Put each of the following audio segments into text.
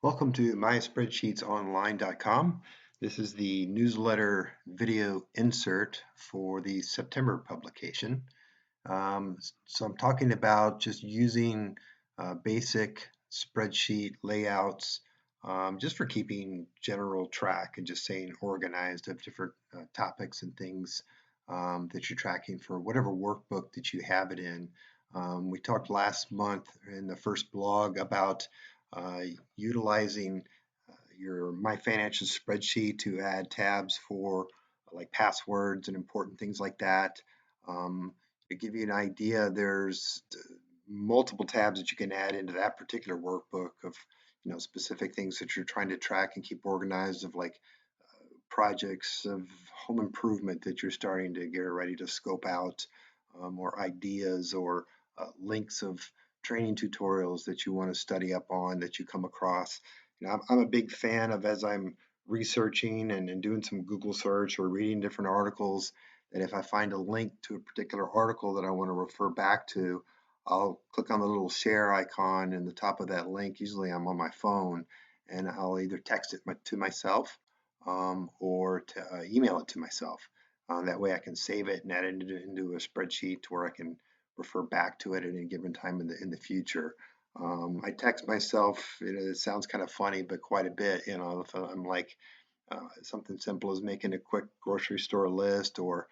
Welcome to myspreadsheetsonline.com. This is the newsletter video insert for the September publication. So I'm talking about just using basic spreadsheet layouts just for keeping general track and just staying organized of different topics and things that you're tracking for whatever workbook that you have it in. We talked last month in the first blog about uh, utilizing your My Financial spreadsheet to add tabs for like passwords and important things like that. Um, to give you an idea, there's multiple tabs that you can add into that particular workbook of specific things that you're trying to track and keep organized of like projects of home improvement that you're starting to get ready to scope out, or ideas or links of training tutorials that you want to study up on that you come across. I'm a big fan of as I'm researching and doing some Google search or reading different articles, that if I find a link to a particular article that I want to refer back to, I'll click on the little share icon in the top of that link. Usually I'm on my phone, and I'll either text it to myself or to email it to myself. That way I can save it and add it into a spreadsheet to where I can refer back to it at any given time in the future. I text myself. It sounds kind of funny, but quite a bit. If I'm like something simple as making a quick grocery store list, or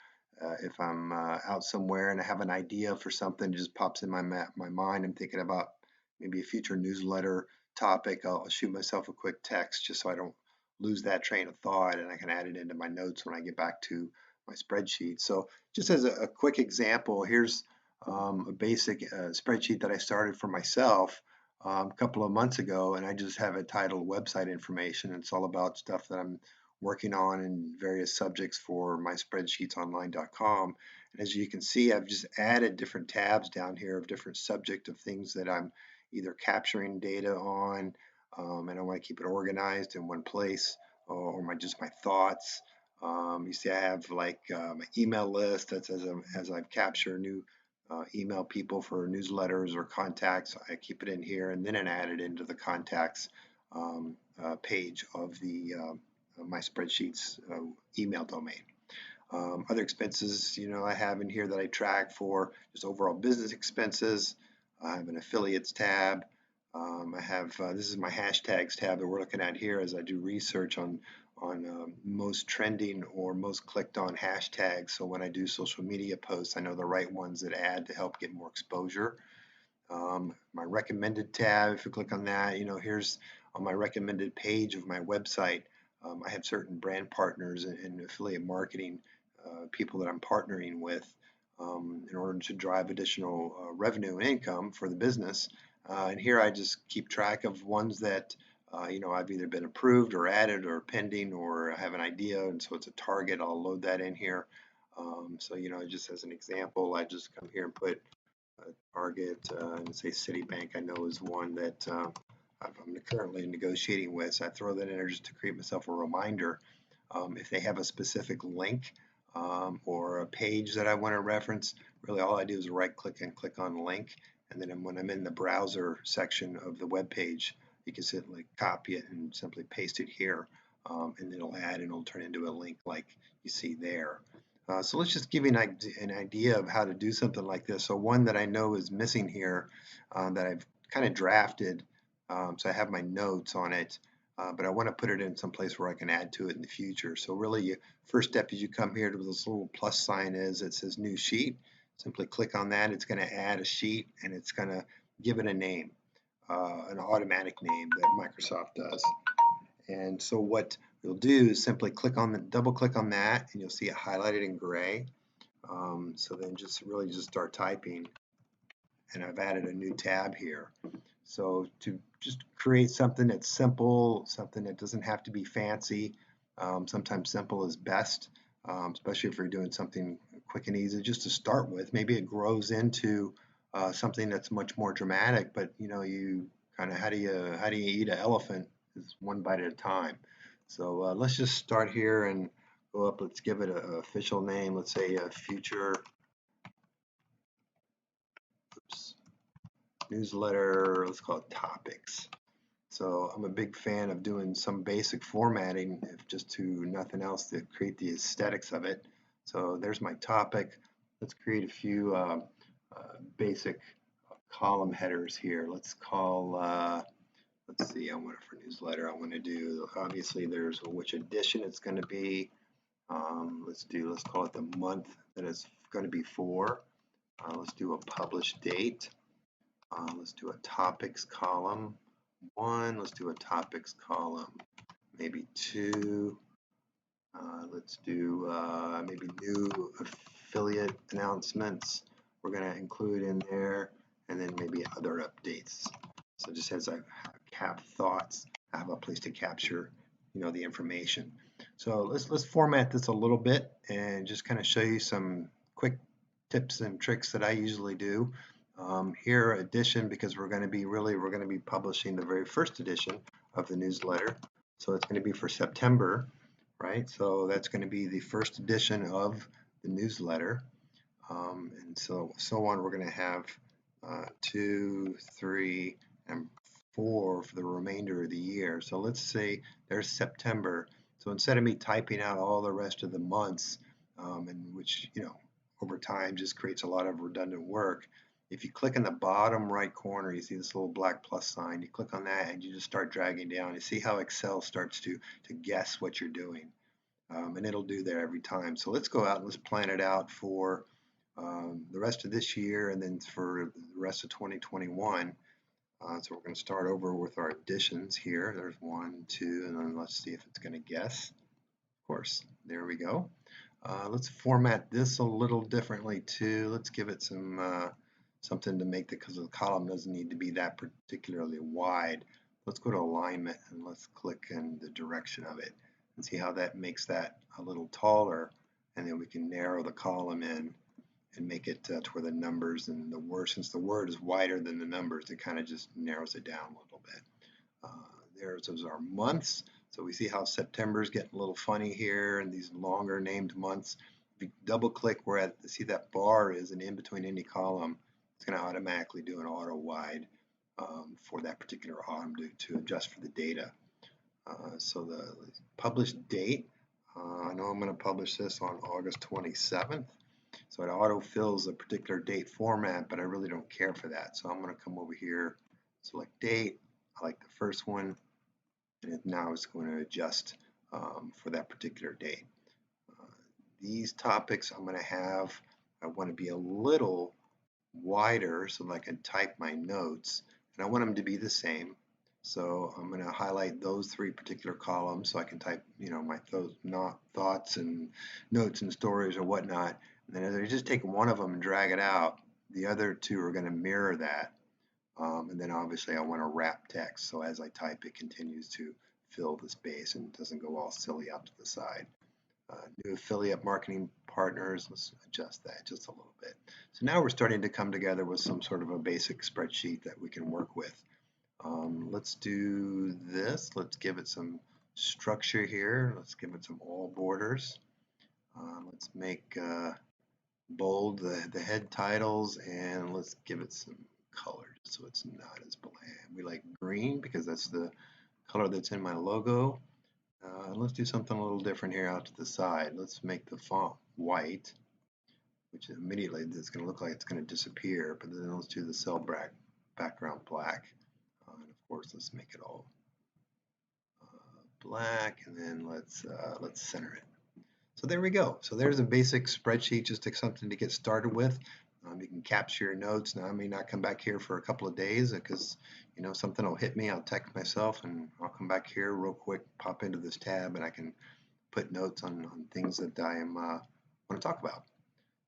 if I'm out somewhere and I have an idea for something, it just pops in my mind. I'm thinking about maybe a future newsletter topic. I'll shoot myself a quick text just so I don't lose that train of thought, and I can add it into my notes when I get back to my spreadsheet. So just as a quick example, here's a basic spreadsheet that I started for myself a couple of months ago, and I just have it titled website information. It's all about stuff that I'm working on in various subjects for myspreadsheetsonline.com. And as you can see, I've just added different tabs down here of different subject of things that I'm either capturing data on, and I want to keep it organized in one place, or my thoughts. You see, I have like my email list. That's as I've captured new email people for newsletters or contacts. I keep it in here, and then I add it into the contacts page of the my spreadsheets email domain. Other expenses, I have in here that I track for just overall business expenses. I have an affiliates tab. I have this is my hashtags tab that we're looking at here as I do research on most trending or most clicked on hashtags. So when I do social media posts, I know the right ones that add to help get more exposure. My recommended tab, if you click on that, here's on my recommended page of my website. I have certain brand partners and affiliate marketing people that I'm partnering with in order to drive additional revenue and income for the business. And here I just keep track of ones that I've either been approved or added or pending, or I have an idea, and so it's a target. I'll load that in here. So just as an example, I just come here and put Target and say Citibank. I know is one that I'm currently negotiating with. So I throw that in there just to create myself a reminder. If they have a specific link or a page that I want to reference, really all I do is right click and click on link. And then when I'm in the browser section of the web page, you can simply copy it and simply paste it here. And it'll add and it'll turn into a link like you see there. So let's just give you an idea of how to do something like this. So one that I know is missing here that I've kind of drafted. So I have my notes on it, but I want to put it in some place where I can add to it in the future. So really, first step is you come here to this little plus sign it says new sheet. Simply click on that. It's going to add a sheet, and it's going to give it a name, an automatic name that Microsoft does. And so what you'll do is simply double click on that, and you'll see it highlighted in gray. So then just start typing, and I've added a new tab here. So to just create something that's simple, something that doesn't have to be fancy, sometimes simple is best, especially if you're doing something quick and easy just to start with. Maybe it grows into something that's much more dramatic, but you kind of how do you eat an elephant is one bite at a time. So let's just start here and go up. Let's give it an official name. Let's say future oops, newsletter. Let's call it topics. So I'm a big fan of doing some basic formatting, if just to nothing else, to create the aesthetics of it. So there's my topic. Let's create a few basic column headers here. Let's call, let's see, I want it for newsletter. I want to do, obviously there's which edition it's going to be. Let's call it the month that it's going to be for. Let's do a published date. Let's do a topics column 1. Let's do a topics column maybe 2. Let's do maybe new affiliate announcements we're going to include in there, and then maybe other updates. So just as I have thoughts, I have a place to capture, the information. So let's format this a little bit and just kind of show you some quick tips and tricks that I usually do. Here, edition, because we're going to be publishing the very first edition of the newsletter. So it's going to be for September, right? So that's going to be the first edition of the newsletter. And so on. We're going to have 2, 3, and 4 for the remainder of the year. So let's say there's September. So instead of me typing out all the rest of the months, and which, over time just creates a lot of redundant work, if you click in the bottom right corner, you see this little black plus sign. You click on that and you just start dragging down. You see how Excel starts to guess what you're doing. And it'll do that every time. So let's go out and let's plan it out for the rest of this year and then for the rest of 2021. So we're going to start over with our additions here. There's 1, 2, and then let's see if it's going to guess. Of course, there we go. Let's format this a little differently too. Let's give it some something to make because the column doesn't need to be that particularly wide. Let's go to alignment and let's click in the direction of it and see how that makes that a little taller, and then we can narrow the column in and make it to where the numbers and the word, since the word is wider than the numbers, it kind of just narrows it down a little bit. There's those are months. So we see how September is getting a little funny here and these longer named months. If you double click where see that bar is and in between any column, it's going to automatically do an auto wide for that particular column to adjust for the data. So the published date, I know I'm going to publish this on August 27th. So it auto fills a particular date format, but I really don't care for that. So I'm going to come over here, select date. I like the first one, and now it's going to adjust for that particular date. These topics I'm going to have, I want to be a little wider so that I can type my notes, and I want them to be the same. So I'm going to highlight those 3 particular columns so I can type, my thoughts and notes and stories or whatnot. And then as I just take one of them and drag it out, the other 2 are going to mirror that. And then obviously I want to wrap text, so as I type it continues to fill the space and doesn't go all silly out to the side. New affiliate marketing partners, let's adjust that just a little bit. So now we're starting to come together with some sort of a basic spreadsheet that we can work with. Let's do this. Let's give it some structure here. Let's give it some all borders. Let's make bold the head titles, and let's give it some color so it's not as bland. We like green because that's the color that's in my logo. Let's do something a little different here out to the side. Let's make the font white, which immediately it's going to look like it's going to disappear, but then let's do the cell background black. And of course, let's make it all black, and then let's center it. So there we go. So there's a basic spreadsheet, just something to get started with. You can capture your notes. Now I may not come back here for a couple of days because something will hit me. I'll text myself and I'll come back here real quick, pop into this tab, and I can put notes on things that I want to talk about.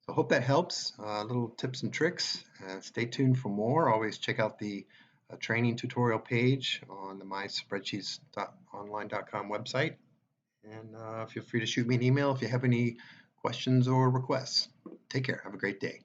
So I hope that helps. Little tips and tricks. Stay tuned for more. Always check out the training tutorial page on the myspreadsheets.online.com website. And feel free to shoot me an email if you have any questions or requests. Take care. Have a great day.